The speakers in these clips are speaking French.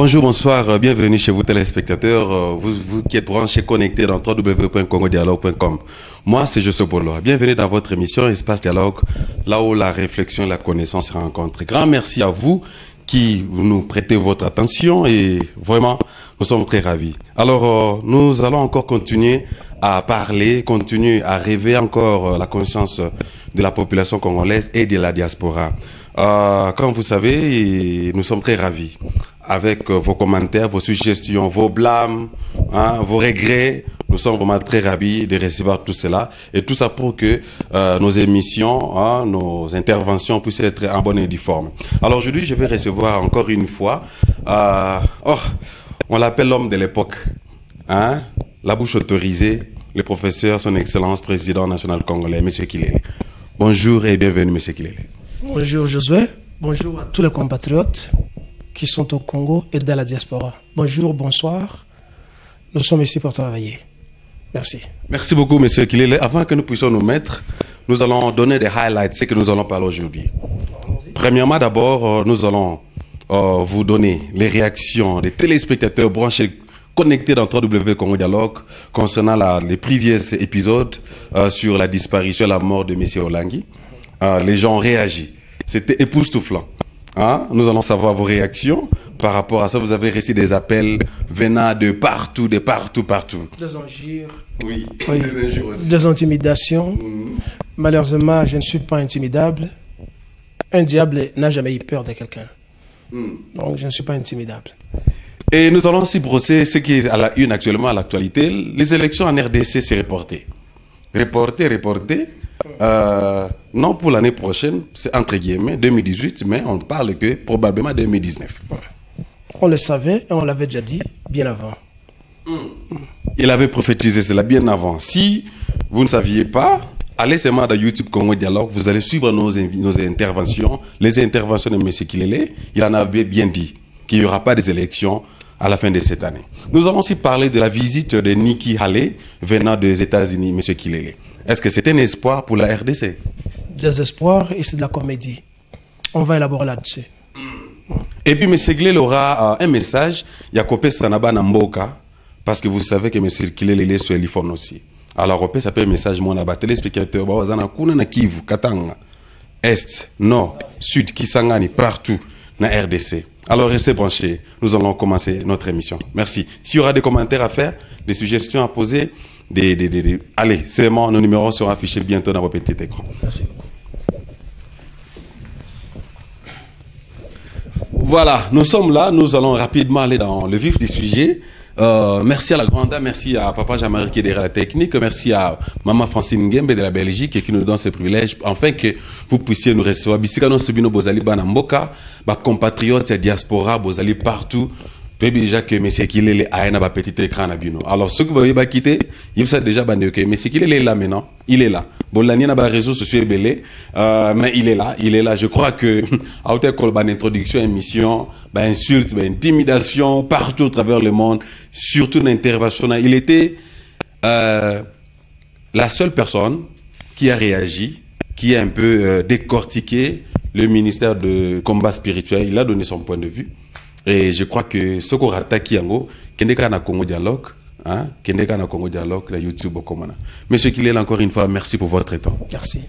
Bonjour, bonsoir, bienvenue chez vous téléspectateurs, vous qui êtes branchés connectés dans www.congodialogue.com. Moi, c'est José Bolo. Bienvenue dans votre émission Espace Dialogue, là où la réflexion et la connaissance se rencontrent. Grand merci à vous qui nous prêtez votre attention et vraiment, nous sommes très ravis. Alors, nous allons encore continuer à parler, continuer à rêver encore la conscience de la population congolaise et de la diaspora. Comme vous savez, nous sommes très ravis avec vos commentaires, vos suggestions, vos blâmes, vos regrets. Nous sommes vraiment très ravis de recevoir tout cela. Et tout ça pour que nos émissions, nos interventions puissent être en bonne et due forme. Alors aujourd'hui, je vais recevoir encore une fois, on l'appelle l'homme de l'époque, la bouche autorisée, le professeur, son excellence, président national congolais, M. Kilele. Bonjour et bienvenue, M. Kilele. Bonjour Josué, bonjour à tous les compatriotes qui sont au Congo et dans la diaspora. Bonjour, bonsoir, nous sommes ici pour travailler. Merci. Merci beaucoup, M. Kilele. Avant que nous puissions nous mettre, nous allons donner des highlights, ce que nous allons parler aujourd'hui. Premièrement, d'abord, nous allons vous donner les réactions des téléspectateurs branchés connectés dans www Congo Dialogue concernant les prévieux épisodes sur la disparition et la mort de M. Olangi. Les gens ont réagi. C'était époustouflant. Nous allons savoir vos réactions par rapport à ça. Vous avez reçu des appels venant de partout, partout. Des injures. Oui, des injures aussi. Des intimidations. Malheureusement, je ne suis pas intimidable. Un diable n'a jamais eu peur de quelqu'un. Donc, je ne suis pas intimidable. Et nous allons aussi brosser ce qui est à la une actuellement, à l'actualité. Les élections en RDC, c'est reporté. Reporté. Non pour l'année prochaine, c'est entre guillemets 2018, mais on parle que probablement 2019. On le savait et on l'avait déjà dit bien avant. Il avait prophétisé cela bien avant. Si vous ne saviez pas, allez seulement dans YouTube Congo Dialogue, vous allez suivre nos interventions, les interventions de M. Kilele. Il en avait bien dit qu'il n'y aura pas des élections à la fin de cette année. Nous allons aussi parler de la visite de Nikki Haley venant des États-Unis, M. Kilele. Est-ce que c'est un espoir pour la RDC? Des espoirs et c'est de la comédie. On va élaborer là-dessus. Et puis M. Kilele aura un message. Yakopé Sanaba Namboka, parce que vous savez que M. Kilele est sur l'iPhone aussi. Alors, ça peut un message, mon abat, téléspectateur, Kuna Kivu, Katanga, Est, Nord, Sud, Kisangani, partout, na RDC. Alors, restez branchés. Nous allons commencer notre émission. Merci. S'il y aura des commentaires à faire, des suggestions à poser, allez, c'est bon, nos numéros seront affichés bientôt dans vos petits écrans. Merci. Voilà, nous sommes là, nous allons rapidement aller dans le vif du sujet. Merci à la grande dame, merci à Papa Jean-Marie qui est derrière la technique, merci à Maman Francine Ngembe de la Belgique qui nous donne ce privilège, afin que vous puissiez nous recevoir. Bisikano Subino Bozali Banamboka, compatriotes et diaspora, Bozali partout. Déjà que M. Kilele a un petit écran à Bino. Alors, ceux qui vont quitter, ils savent déjà que M. Kilele est là maintenant. Il est là. Bon, l'année n'a pas réseau social belé, mais il est là. Je crois que, à hauteur de introduction, émission, insulte, intimidation, partout à travers le monde, surtout l'intervention. Il était la seule personne qui a réagi, qui a un peu décortiqué le ministère de combat spirituel. Il a donné son point de vue. Et je crois que ce qu'on attaque yango, Kendeka na Congo Dialogue, Kendeka na Congo Dialogue, la YouTube au Komana. Monsieur Kilele, encore une fois, merci pour votre temps. Merci.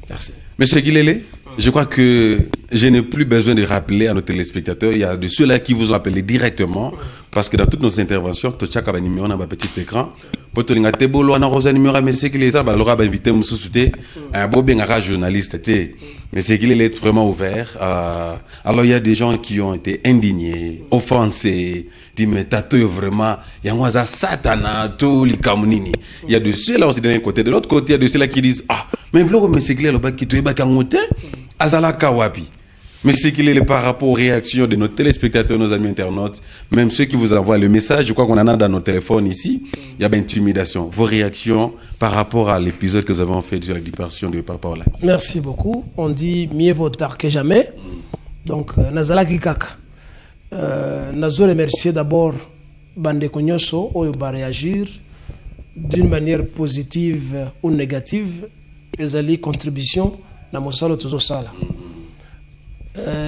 Merci. Monsieur Kilele, je crois que je n'ai plus besoin de rappeler à nos téléspectateurs, il y a de ceux-là qui vous ont appelé directement, parce que dans toutes nos interventions, tu as un numéro dans un petit écran. Pour te dire, tu as un numéro, mais c'est que les gens vont inviter un beau bien journaliste. Mais c'est qu'il est vraiment ouvert. Alors il y a des gens qui ont été indignés, offensés, dit mais t'as vraiment, il y a un satana, tout les kamunini. Il y a de ceux-là aussi d'un côté, de l'autre côté il y a de ceux-là qui disent mais c'est clair le bac qui te est bakangote, azala kawapi. Mais c'est qu'il est par rapport aux réactions de nos téléspectateurs, nos amis internautes, même ceux qui vous envoient le message, je crois qu'on en a dans nos téléphones ici, il y a bien intimidation. Vos réactions par rapport à l'épisode que nous avons fait sur la disparition de Papa Olangi. Merci beaucoup. On dit mieux vaut tard que jamais. Donc, Nazala Kikak. Nazo remercier d'abord Bande Konyoso, où va réagir d'une manière positive ou négative. Ils ont contribution dans mon salon toujours ça là.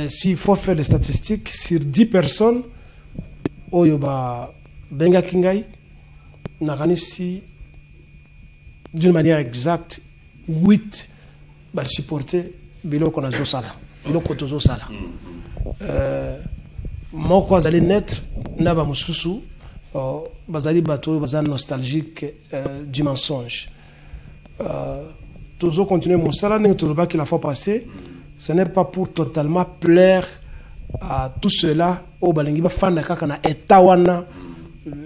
S'il faut faire des statistiques, sur 10 personnes, oyo ba benga kingai nakanisi d'une manière exacte 8 ba supporter biloko na zo sala biloko to zo sala moko azali naître na ba mususu bazali bato bazali nostalgique du mensonge toujours continuer mon sala ne trouve que la fois passée ce n'est pas pour totalement plaire à tout cela au balingi ba fanda kaka na état wana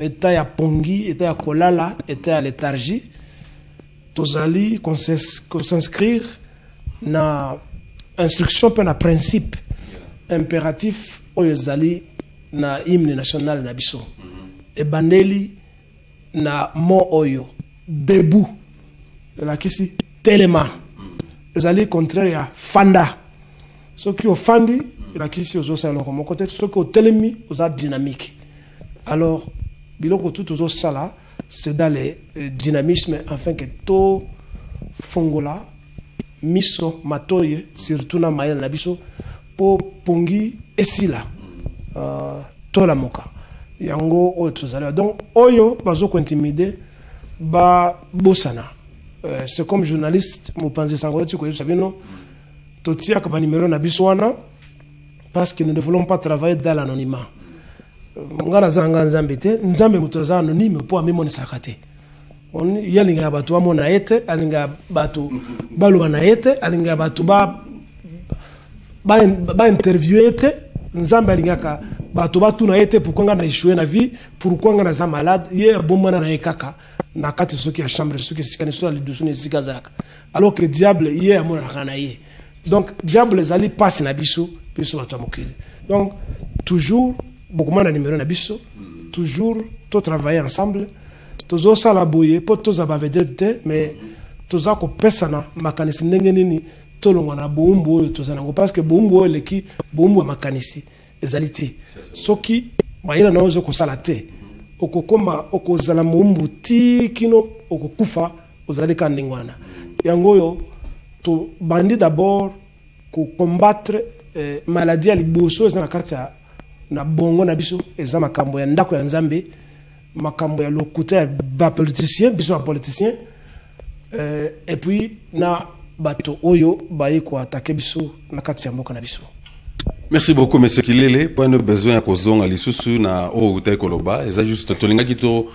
état ya pongi état ya kolala état ya léthargie tozali qu'on s'inscrire na instruction pe na principe impératif oyo ezali na hymne national na biso e bandeli na mo oyo debout la kisi telema ezali contraire ya fanda soki ofandi la kisi ozosa loko mon côté soki otelemi oza dynamique alors biloko tout ozosala c'est dans le dynamisme afin que to fongola miso matoye surtout na mayela na biso po pongi esila to la moka yango oyo tozali donc oyo bazoko intimider ba bosana c'est comme journaliste mo penser sango tu ko sabino to tia ka ba numéro na biso wana parce que nous ne voulons pas travailler dans l'anonymat ngana zanga nzambe te nzambe mutoza anonyme po amemoni sakate on yalinga batu amona ete alinga batu balo na ete alinga batu ba interview ete nzambe alingaka batu batu na ete pourquoi ngana échouer na vie pourquoi ngana za malade ye bomana na ekaka na kati soki ya chambre soki sikani so ali dusuni sikazaka alors que diable ye amona kana ye donc diable zali passe na biso biso batu amokile donc toujours beaucoup de numéro na biso toujours to travailler ensemble tozo sala boye po toza ba vedete mais toza ko pesana makanisi ndenge nini tolongwa na boumbu oyo toza nango parce que boumbu oyo leki boumbu makanisi ezalité soki mayela na ozo ko sala te okokoma okozala boumbu ti kino okokufa ozali kandingwana yango yo to bandi d'abord ko combattre maladie ya liboso ezana katia na bongo na biso eza makambo ya ndako ya nzambe makambo ya lokuta ba politicien biso ba politicien et puis na bato oyo bayi ko attaquer biso na kati ya mboka na biso. Merci beaucoup monsieur Kilele point de besoin ya kozonga lisusu na o utai koloba eza juste tolinga kito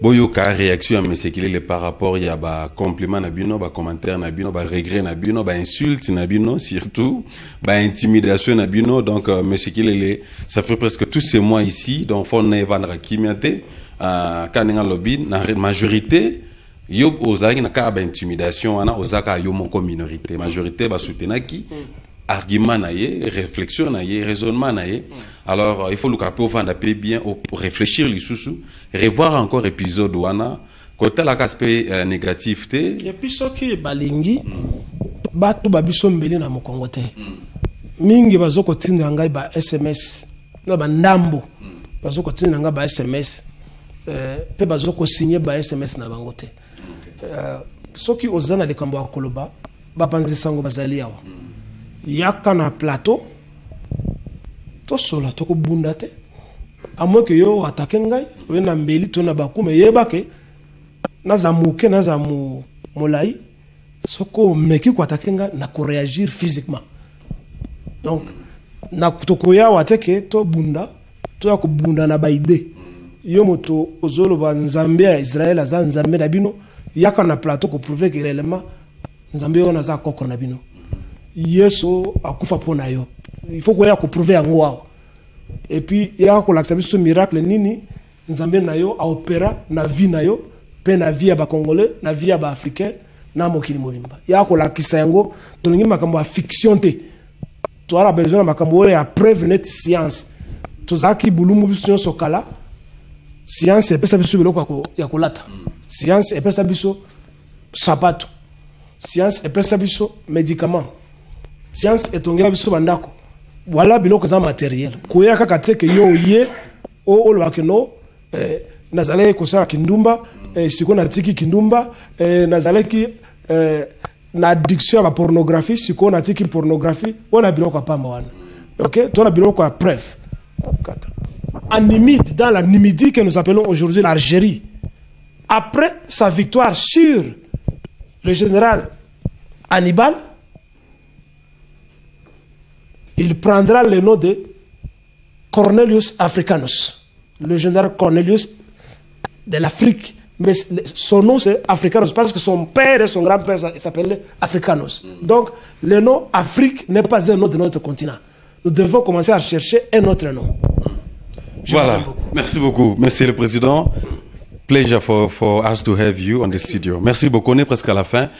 boyo ka réaction à monsieur Kilele par rapport ya ba compliment na bino ba commentaire na bino ba regret na bino ba insulte na bino surtout ba intimidation na bino donc monsieur Kilele ça fait presque tous ces mois ici donc fon na evandra kimiate kaninga lobby na majorité yo ozaki na ka ba intimidation wana ozaka yo moko minorité majorité ba soutenaki argument naïe, réflexion naïe, raisonnement naïe. Alors il faut le caper au fond d'appeler bien, réfléchir les sous, revoir encore épisode wana. Côté la aspect négatif te. Et puis ce qui est balingi, batu babiso mbeli na mokongote. Mingi bazoko tindra ngai ba SMS, na ba ndambo. Bazoko tindra ngai ba SMS. Pe bazoko signer ba SMS na bangote. Ce qui ozana de kambo akoloba, ba panzi sango bazali yawa. Yaka na plateau to sola to ko bundate à moins que yo attaque ngai we na mbeli to na bakume yebake na zamuke na zamu molai soko meki ko attaque ngai na ko réagir physiquement donc na kutoko ya wateke to bunda to ya ko bunda na baide yo moto ozolo ba nzambe ya Israël aza nzambe na bino yaka na plateau ko prouver que réellement nzambe ona za kokko na bino yeso akufa pona yo il faut ko prouver yango wao et puis ya ko l'accepter ce miracle nini nzambe na yo a opéra na vie na yo pe na vie ya ba congolais na vie ya ba africain na mokili mobimba ya ko lakisa yango to lingi makambo ya fiction te to ala besoin makambo ya preuve net science to zaki bulumu biso sokala science epesa biso biloko ya kolata science epesa biso sapato science epesa biso médicament science etongela biso bandako voilà biloko za matériel koya kaka teke yo ye o lo bakeno nazale ko sala kindumba siko na tiki kindumba nazale ki na addiction à la pornographie siko na tiki pornographie on a biloko pamba wana OK to na biloko ya preuve kata en Numide, dans la Numidie que nous appelons aujourd'hui l'Algérie, après sa victoire sur le général Hannibal, il prendra le nom de Cornelius Africanus, le général Cornelius de l'Afrique. Mais son nom c'est Africanus parce que son père et son grand-père s'appelaient Africanus. Donc le nom Afrique n'est pas un nom de notre continent. Nous devons commencer à chercher un autre nom. Voilà, merci beaucoup, Monsieur le Président. Pleasure for us to have you on the studio. Merci beaucoup, on est presque à la fin.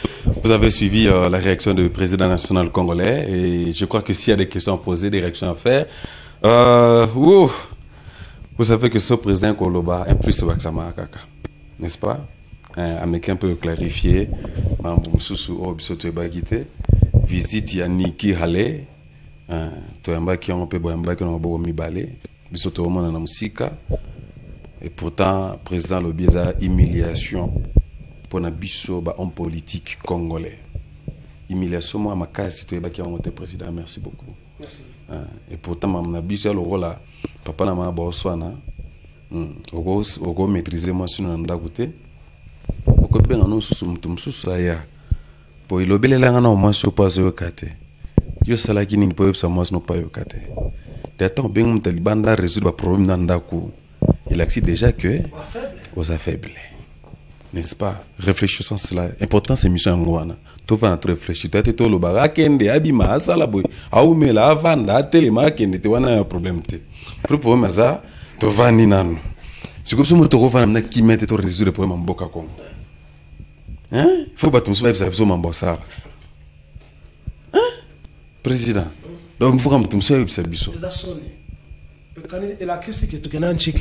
Vous avez suivi la réaction du président national congolais et je crois que s'il y a des questions à poser, des réactions à faire, vous savez que ce président Koloba est plus Waksama Kaka, n'est-ce pas? Américain peut clarifier. Visite Yaniki Hale, Toyamba qui ont peu Boyamba qui ont beau Mibale, Bisoto Omona Namusika. Et pourtant, président Lobieza, humiliation pour un homme politique congolais. Humiliation, moi, ma case, si tu es président, merci beaucoup. Merci. Et pourtant, ma biso, le rôle, papa n'a pas besoin, on maîtriser moi sur un dagoute. On peut bien nous sous aya. Pour il obéir là, on a au moins sur pas au kate. Yo sala qui n'y peut pas moi non pas au kate. D'attendre bien on taliban da résoudre le problème dans daku. Il accepte déjà que aux faibles, n'est-ce pas? Réfléchissons cela. Important c'est mission ngwana. Tu vas notre réfléchir. Tu es tout le baga kende abima asala boy. Aoume la vanda telema kende te wana un problème te. Problème ça, tu vas ni nan. C'est comme si moi tu reviens na qui mette to résoudre le problème en boka Congo. Hein? Faut pas tout ça ça en bossa. Hein? Président. Donc faut que tout ça biso. Et la question que tu as dit,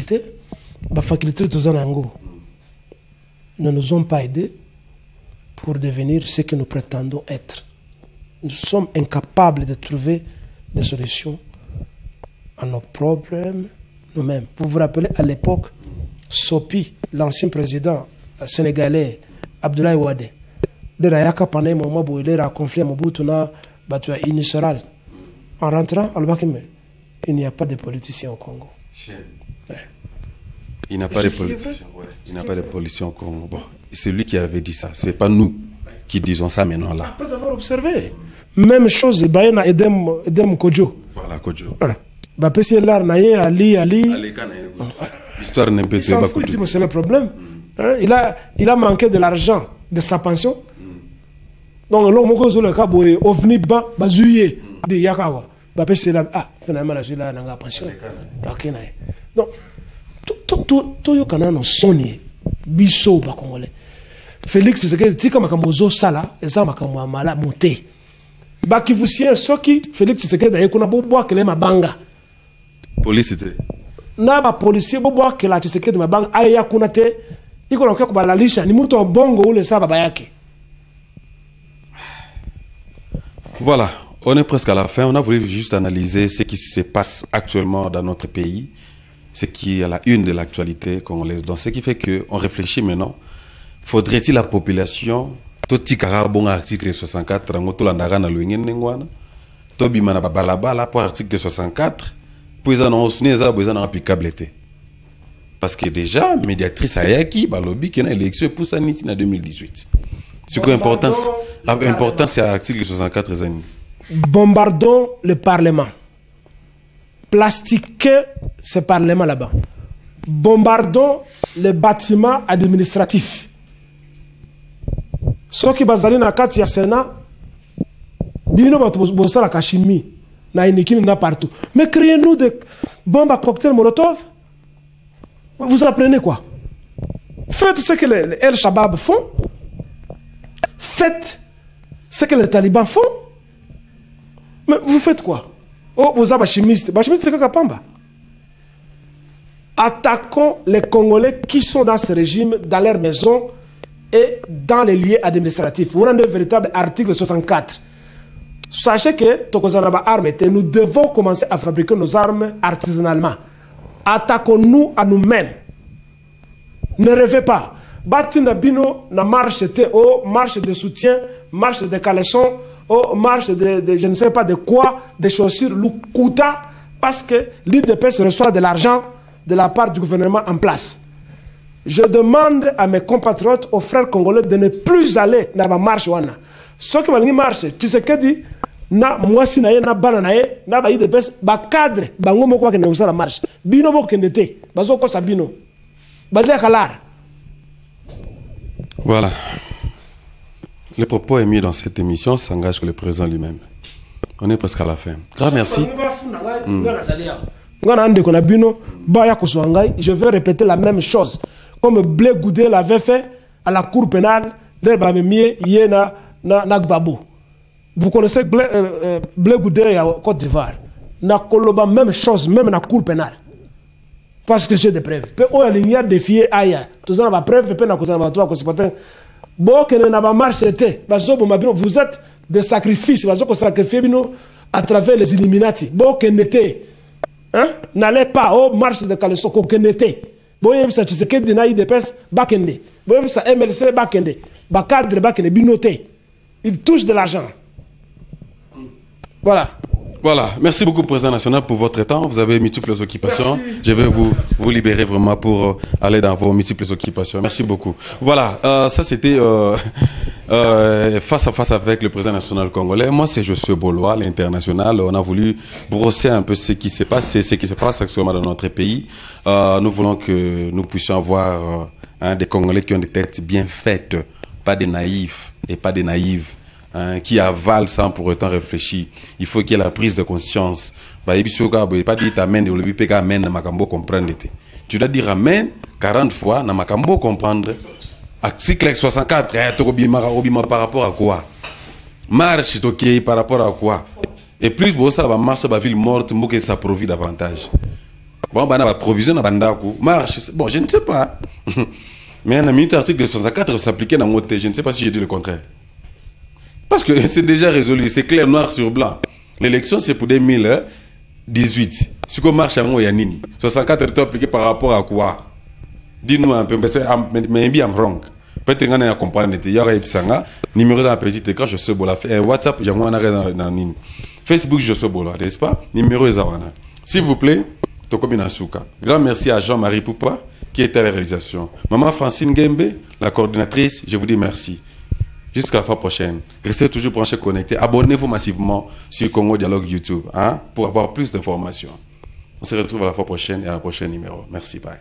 la faculté de Zanango ne nous ont pas aidés pour devenir ce que nous prétendons être. Nous sommes incapables de trouver des solutions à nos problèmes nous-mêmes. Vous vous rappelez à l'époque, Sopi, l'ancien président sénégalais, Abdoulaye Wade, de la Yaka pendant un moment où il a conflit à Mobutu, battu à Inisral. En rentrant, il n'y a pas de politiciens au Congo. Ouais. Il n'y a pas de politiciens. Ouais. Il n'y a pas de politiciens au Congo. Bon, c'est lui qui avait dit ça. Ce n'est pas nous qui disons ça maintenant là. Après avoir observé. Même chose, Bayena Edem Kodjo. Voilà, Kodjo. Bapé c'est là, Naye, Ali. L'histoire n'est pas de c'est le problème. Il a manqué de l'argent de sa pension. Donc, l'homme qui a le cas, il a venu bazuyer de Yakawa. Finalement, je suis là dans la pension. Donc, tout le canal est sonné. Bisso, pas congolais. Félix, c'est que si comme un sala, et ça m'a comme un malade monté. Baki vous siez ce qui, Félix, c'est que d'ailleurs qu'on a beau boire que les mabanga. Police, na ba policier beau boire que la tiseke de mabanga, aya kunate, il qu'on a fait la lisha, ni muto bongo ou le saba yake. Voilà. On est presque à la fin. On a voulu juste analyser ce qui se passe actuellement dans notre pays, ce qui est à la une de l'actualité congolaise. Donc, ce qui fait qu'on réfléchit maintenant. Faudrait-il la population, tout bon article 64, pour article 64, pour ils en ont applicabilité. Parce que déjà, médiatrice Ayaki, lobby qui a élection pour ça en 2018. C'est quoi l'importance? L'importance, c'est l'article 64. Bombardons le Parlement. Plastiquez ce Parlement là-bas. Bombardons les bâtiments administratifs. Ceux qui basent dans le Sénat, bino la kashimi, na inikini na partout. Mais créez-nous des bombes à cocktail Molotov. Vous apprenez quoi? Faites ce que les El Shabab font. Faites ce que les talibans font. Mais vous faites quoi? Oh, vous avez chimiste. Chimiste, c'est Kakapamba. Attaquons les Congolais qui sont dans ce régime, dans leur maison et dans les lieux administratifs. Vous rendez un véritable article 64. Sachez que nous devons commencer à fabriquer nos armes artisanalement. Attaquons-nous à nous-mêmes. Ne rêvez pas. Batina Bino, na marche de soutien, marche de caleçon, marche de je ne sais pas de quoi, des chaussures, l'Ukuta, parce que l'IDPS reçoit de l'argent de la part du gouvernement en place. Je demande à mes compatriotes, aux frères congolais, de ne plus aller dans la marche. Ce qui va marche, tu sais que dit, na mwasi na ye na bana na ye na ba IDPS ba cadre bango moko ba kende la marche bino bo kende te bazo ko sabino ba dia kalar. Voilà. Les propos émis dans cette émission s'engagent que le président lui-même. On est presque à la fin. Grand merci. Je vais répéter la même chose. Comme Blé Goudé l'avait fait à la cour pénale de na Gbabou. Vous connaissez Blé Goudé à Côte d'Ivoire. Na Koloba, même chose, même dans la cour pénale. Parce que j'ai des preuves. Il y a des filles ailleurs. Tout ça, n'a preuve, peut vous êtes des sacrifices. Vous sacrifiez à travers les Illuminati. Hein? N'allez pas aux marches de Calesso, qu'on était. Bon, il y a ça, tu sais que Dinaï de Pes, Bakende. Bon, il y a ça, MLC, Bakende. Bakadre, Bakende, Binoté. Il touche de l'argent. Voilà. Voilà. Merci beaucoup, Président National, pour votre temps. Vous avez multiples occupations. Merci. Je vais vous libérer vraiment pour aller dans vos multiples occupations. Merci beaucoup. Voilà. Ça, c'était face à face avec le Président National congolais. Moi, c'est Josué Bolois, l'international. On a voulu brosser un peu ce qui se passe, ce qui se passe actuellement dans notre pays. Nous voulons que nous puissions avoir des Congolais qui ont des têtes bien faites, pas des naïfs et pas des naïves. Qui avalent sans pour autant réfléchir. Il faut qu'il y ait la prise de conscience. Pas dire amen, tu dois dire amen 40 fois, na makambo comprendre. Article 64, par rapport à quoi? Marche, ok, par rapport à quoi? Et plus, ça va marcher, la ville morte, que ça provide davantage. Bon, va provision à Bandaku. Marche, bon, je ne sais pas. Mais un minute, article 64 s'appliquer dans mon je ne sais pas si j'ai dit le contraire. Parce que c'est déjà résolu, c'est clair, noir sur blanc. L'élection, c'est pour 2018. Ce qu'on marche à moi, Yanini. 64 est appliqué par rapport à quoi? Dis-nous un peu, mais bien wrong. Peut-être qu'on a compris, il y aura un numéro dans petit écran, je sais pas. WhatsApp, j'ai moi dans Facebook, je sais pas, n'est-ce pas? Numéro est Zawana. S'il vous plaît, Tokomina Souka. Grand merci à Jean-Marie Poupa qui était à la réalisation. Maman Francine Gembe, la coordinatrice, je vous dis merci. Jusqu'à la fois prochaine. Restez toujours branchés, connectés. Abonnez-vous massivement sur Congo Dialogue YouTube pour avoir plus d'informations. On se retrouve à la fois prochaine et à la prochaine numéro. Merci, bye.